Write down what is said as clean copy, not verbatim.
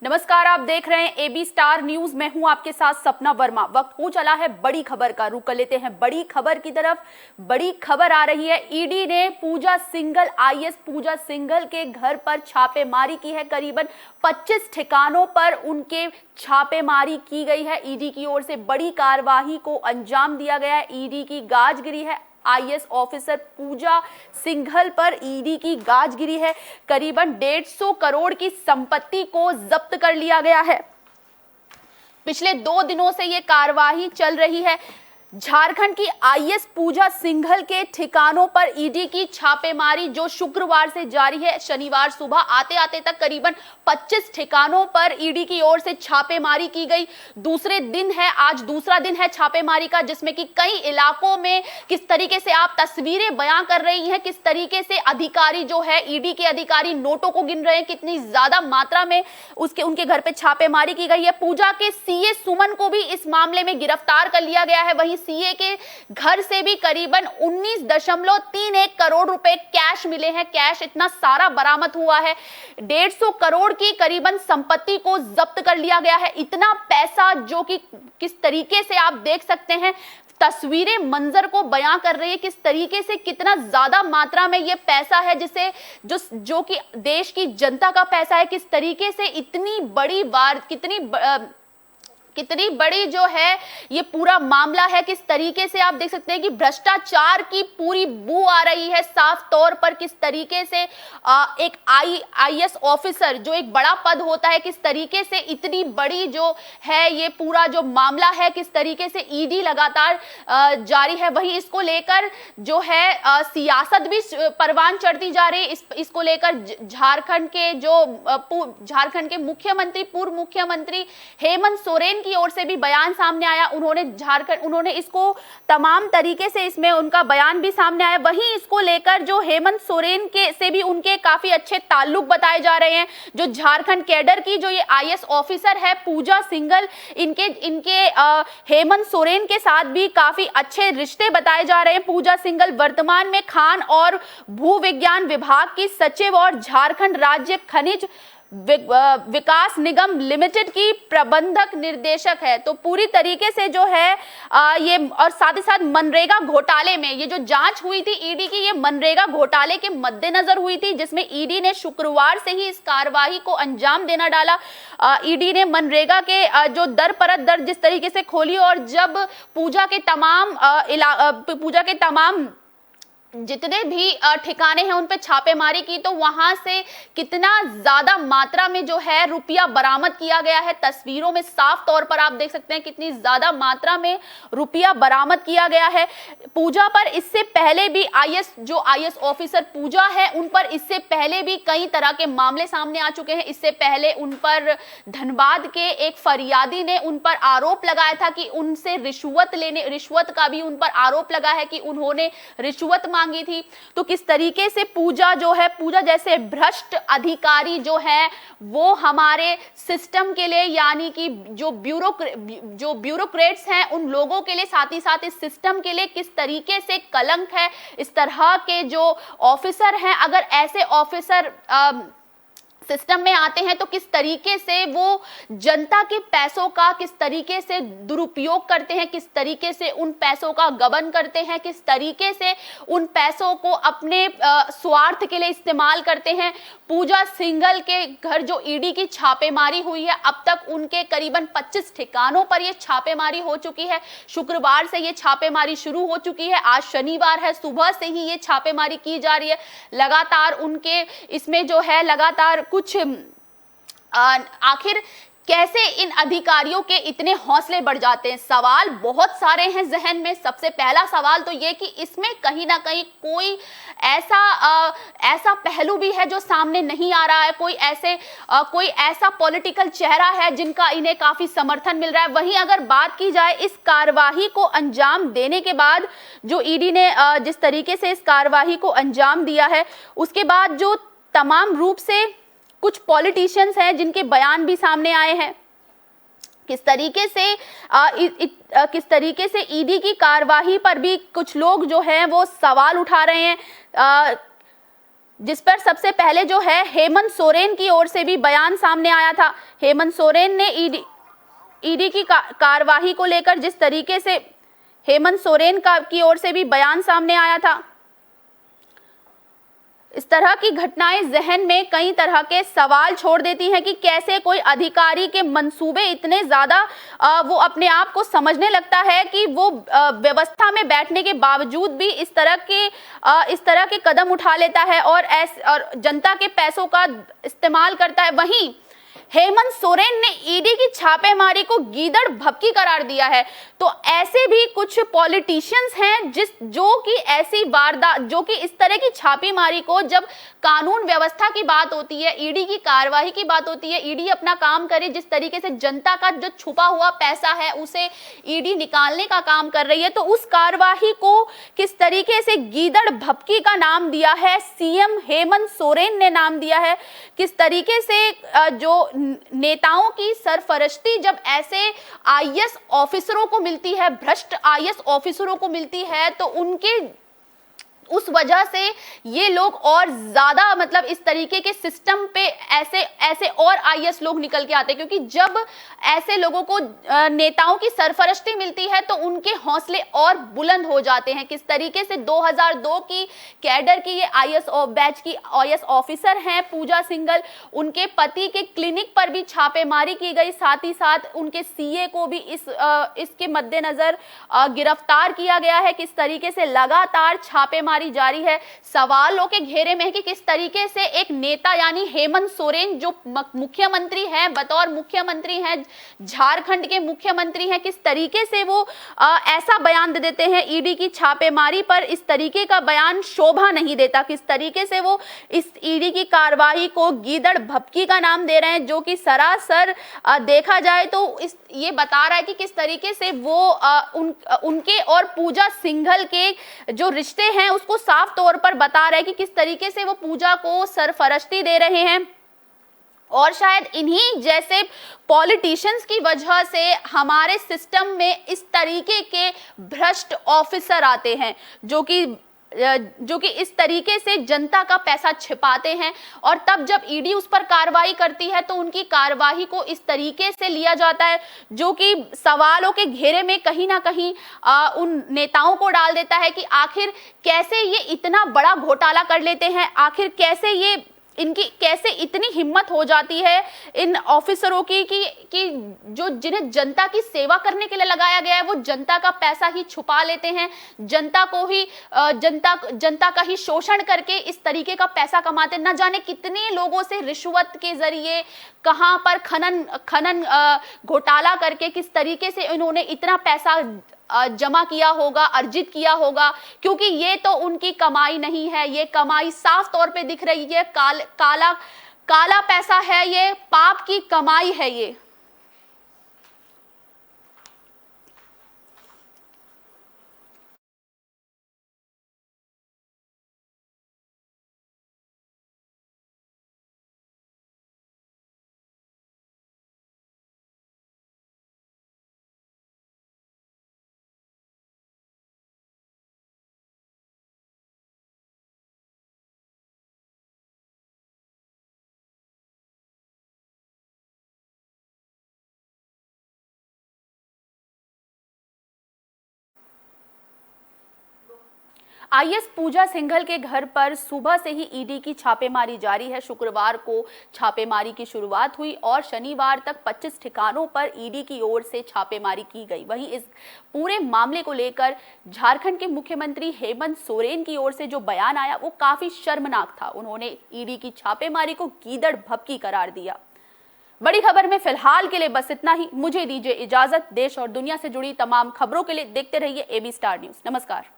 नमस्कार, आप देख रहे हैं एबी स्टार न्यूज। मैं हूं आपके साथ सपना वर्मा। वक्त हो चला है बड़ी खबर का, रुक कर लेते हैं बड़ी खबर की तरफ। बड़ी खबर आ रही है, ईडी ने पूजा सिंघल आईएएस पूजा सिंघल के घर पर छापेमारी की है। करीबन 25 ठिकानों पर उनके छापेमारी की गई है। ईडी की ओर से बड़ी कार्यवाही को अंजाम दिया गया है। ईडी की गाज गिरी है आईएएस ऑफिसर पूजा सिंघल पर। ईडी की गाज गिरी है। करीबन 150 करोड़ की संपत्ति को जब्त कर लिया गया है। पिछले 2 दिनों से ये कार्यवाही चल रही है। झारखंड की आईएएस पूजा सिंघल के ठिकानों पर ईडी की छापेमारी जो शुक्रवार से जारी है। शनिवार सुबह आते आते तक करीबन 25 ठिकानों पर ईडी की ओर से छापेमारी की गई। दूसरे दिन है, आज दूसरा दिन है छापेमारी का, जिसमें कि कई इलाकों में किस तरीके से आप तस्वीरें बयां कर रही हैं, किस तरीके से अधिकारी जो है ईडी के अधिकारी नोटों को गिन रहे हैं, कितनी ज्यादा मात्रा में उनके घर पे छापेमारी की गई है। पूजा के सीए सुमन को भी इस मामले में गिरफ्तार कर लिया गया है। वहीं सीए के घर से भी करीबन 19.31 करोड़ रुपए कैश मिले हैं। कैश इतना सारा बरामद हुआ है। 150 करोड़ की करीबन संपत्ति को जब्त कर लिया गया है। इतना पैसा जो कि किस तरीके से आप देख सकते हैं, तस्वीरें मंजर को बयां कर रही है, किस तरीके से कितना ज्यादा मात्रा में ये पैसा है जिसे जो कि देश की जनता का पैसा है। किस तरीके से इतनी बड़ी जो है ये पूरा मामला है। किस तरीके से आप देख सकते हैं कि भ्रष्टाचार की पूरी बू आ रही है साफ तौर पर। किस तरीके से एक आईएएस ऑफिसर जो एक बड़ा पद होता है, किस तरीके से इतनी बड़ी जो है ये पूरा जो मामला है, किस तरीके से ईडी लगातार जारी है। वहीं इसको लेकर जो है सियासत भी परवान चढ़ती जा रही है। इसको लेकर झारखंड के मुख्यमंत्री, पूर्व मुख्यमंत्री हेमंत सोरेन की ओर से भी बयान सामने आया। उन्होंने इसको तमाम तरीके से, इसमें उनका बयान भी सामने आया। वहीं इसको लेकर जो हेमंत सोरेन के से भी उनके काफी अच्छे ताल्लुक बताए जा रहे हैं। जो झारखंड कैडर की जो ये आईएएस ऑफिसर है पूजा सिंघल, इनके हेमंत सोरेन के साथ भी काफी अच्छे रिश्ते बताए जा रहे हैं। पूजा सिंघल वर्तमान में खान और भू विज्ञान विभाग की सचिव और झारखंड राज्य खनिज विकास निगम लिमिटेड की प्रबंधक निर्देशक है। तो पूरी तरीके से जो है ये, और साथ ही साथ मनरेगा घोटाले में ये जो जांच हुई थी ईडी की, ये मनरेगा घोटाले के मद्देनजर हुई थी, जिसमें ईडी ने शुक्रवार से ही इस कार्रवाई को अंजाम देना डाला। ईडी ने मनरेगा के जो दर जिस तरीके से खोली, और जब पूजा के तमाम जितने भी ठिकाने हैं उन पे छापेमारी की, तो वहां से कितना ज्यादा मात्रा में जो है रुपया बरामद किया गया है। तस्वीरों में साफ तौर पर आप देख सकते हैं कितनी ज्यादा मात्रा में रुपया बरामद किया गया है। पूजा पर इससे पहले भी आईएएस ऑफिसर पूजा है, उन पर इससे पहले भी कई तरह के मामले सामने आ चुके हैं। इससे पहले उन पर धनबाद के एक फरियादी ने उन पर आरोप लगाया था कि उनसे रिश्वत का भी उन पर आरोप लगा है कि उन्होंने रिश्वत मांगी थी। तो किस तरीके से पूजा जैसे भ्रष्ट अधिकारी जो है वो हमारे सिस्टम के लिए, यानी कि जो ब्यूरोक्रेट्स हैं उन लोगों के लिए, साथ ही साथ इस सिस्टम के लिए किस तरीके से कलंक है। इस तरह के जो ऑफिसर हैं, अगर ऐसे ऑफिसर सिस्टम में आते हैं तो किस तरीके से वो जनता के पैसों का किस तरीके से दुरुपयोग करते हैं, किस तरीके से उन पैसों का गबन करते हैं, किस तरीके से उन पैसों को अपने स्वार्थ के लिए इस्तेमाल करते हैं। पूजा सिंघल के घर जो ईडी की छापेमारी हुई है, अब तक उनके करीबन 25 ठिकानों पर ये छापेमारी हो चुकी है। शुक्रवार से ये छापेमारी शुरू हो चुकी है। आज शनिवार है, सुबह से ही ये छापेमारी की जा रही है। लगातार उनके इसमें जो है लगातार कुछ आखिर कैसे इन अधिकारियों के इतने हौसले बढ़ जाते हैं, सवाल बहुत सारे हैं जहन में। सबसे पहला सवाल तो ये कि इसमें कहीं ना कहीं कोई ऐसा पहलू भी है जो सामने नहीं आ रहा है। कोई ऐसा पॉलिटिकल चेहरा है जिनका इन्हें काफी समर्थन मिल रहा है। वहीं अगर बात की जाए इस कार्यवाही को अंजाम देने के बाद, जो ईडी ने जिस तरीके से इस कार्यवाही को अंजाम दिया है, उसके बाद जो तमाम रूप से कुछ पॉलिटिशियंस हैं जिनके बयान भी सामने आए हैं, किस तरीके से ईडी की कार्यवाही पर भी कुछ लोग जो हैं वो सवाल उठा रहे हैं। जिस पर सबसे पहले जो है हेमंत सोरेन की ओर से भी बयान सामने आया था। हेमंत सोरेन ने ईडी की कार्यवाही को लेकर जिस तरीके से हेमंत सोरेन की ओर से भी बयान सामने आया था, इस तरह की घटनाएं जहन में कई तरह के सवाल छोड़ देती हैं कि कैसे कोई अधिकारी के मंसूबे इतने ज्यादा वो अपने आप को समझने लगता है कि वो व्यवस्था में बैठने के बावजूद भी इस तरह के कदम उठा लेता है और जनता के पैसों का इस्तेमाल करता है। वहीं हेमंत सोरेन ने ईडी की छापेमारी को गीदड़ भभकी करार दिया है। तो ऐसे भी कुछ पॉलिटिशियंस हैं जो कि ऐसी वारदात, जो कि इस तरह की छापेमारी को, जब कानून व्यवस्था की बात होती है, ईडी की कार्यवाही की बात होती है, ईडी अपना काम करे, जिस तरीके से जनता का जो छुपा हुआ पैसा है उसे ईडी निकालने का काम कर रही है, तो उस कार्यवाही को किस तरीके से गीदड़ भभकी का नाम दिया है सीएम हेमंत सोरेन ने नाम दिया है। किस तरीके से जो नेताओं की सरफरस्ती जब ऐसे आईएएस ऑफिसरों को मिलती है, भ्रष्ट आईएएस ऑफिसरों को मिलती है, तो उनके उस वजह से ये लोग और ज्यादा मतलब इस तरीके के सिस्टम पे ऐसे और आईएएस लोग निकल के आते हैं, क्योंकि जब ऐसे लोगों को नेताओं की सरफरस्ती मिलती है तो उनके हौसले और बुलंद हो जाते हैं। किस तरीके से 2002 की कैडर की ये आईएएस बैच की आईएएस ऑफिसर हैं पूजा सिंघल, उनके पति के क्लिनिक पर भी छापेमारी की गई, साथ ही साथ उनके सीए को भी इसके मद्देनजर गिरफ्तार किया गया है। किस तरीके से लगातार छापेमारी जारी है। सवालों के घेरे में है कि किस तरीके से एक नेता यानी हेमंत सोरेन जो मुख्यमंत्री हैं, बतौर मुख्यमंत्री हैं, झारखंड के मुख्यमंत्री हैं, किस तरीके से वो ऐसा बयान दे देते हैं ईडी की छापेमारी पर। इस तरीके का बयान शोभा नहीं देता। किस तरीके से वो इस ईडी की कार्रवाई को गीदड़ भभकी का नाम दे रहे हैं, जो कि सरासर देखा जाए तो ये बता रहा है कि किस तरीके से वो उनके और पूजा सिंघल के जो रिश्ते हैं उसको साफ तौर पर बता रहे हैं कि किस तरीके से वो पूजा को सरफरस्ती दे रहे हैं। और शायद इन्हीं जैसे पॉलिटिशियंस की वजह से हमारे सिस्टम में इस तरीके के भ्रष्ट ऑफिसर आते हैं जो कि इस तरीके से जनता का पैसा छिपाते हैं, और तब जब ईडी उस पर कार्रवाई करती है तो उनकी कार्रवाई को इस तरीके से लिया जाता है जो कि सवालों के घेरे में कहीं ना कहीं उन नेताओं को डाल देता है कि आखिर कैसे ये इतना बड़ा घोटाला कर लेते हैं, आखिर कैसे इतनी हिम्मत हो जाती है इन ऑफिसरों की कि जो जिन्हें जनता की सेवा करने के लिए लगाया गया है वो जनता का पैसा ही छुपा लेते हैं, जनता का ही शोषण करके इस तरीके का पैसा कमाते। न जाने कितने लोगों से रिश्वत के जरिए कहां पर खनन घोटाला करके किस तरीके से इन्होंने इतना पैसा जमा किया होगा, अर्जित किया होगा, क्योंकि ये तो उनकी कमाई नहीं है, ये कमाई साफ तौर पे दिख रही है, काला पैसा है, ये पाप की कमाई है ये। आईएएस पूजा सिंघल के घर पर सुबह से ही ईडी की छापेमारी जारी है। शुक्रवार को छापेमारी की शुरुआत हुई और शनिवार तक 25 ठिकानों पर ईडी की ओर से छापेमारी की गई। वहीं इस पूरे मामले को लेकर झारखंड के मुख्यमंत्री हेमंत सोरेन की ओर से जो बयान आया वो काफी शर्मनाक था। उन्होंने ईडी की छापेमारी को गीदड़ भभकी करार दिया। बड़ी खबर में फिलहाल के लिए बस इतना ही। मुझे दीजिए इजाजत। देश और दुनिया से जुड़ी तमाम खबरों के लिए देखते रहिए एबी स्टार न्यूज। नमस्कार।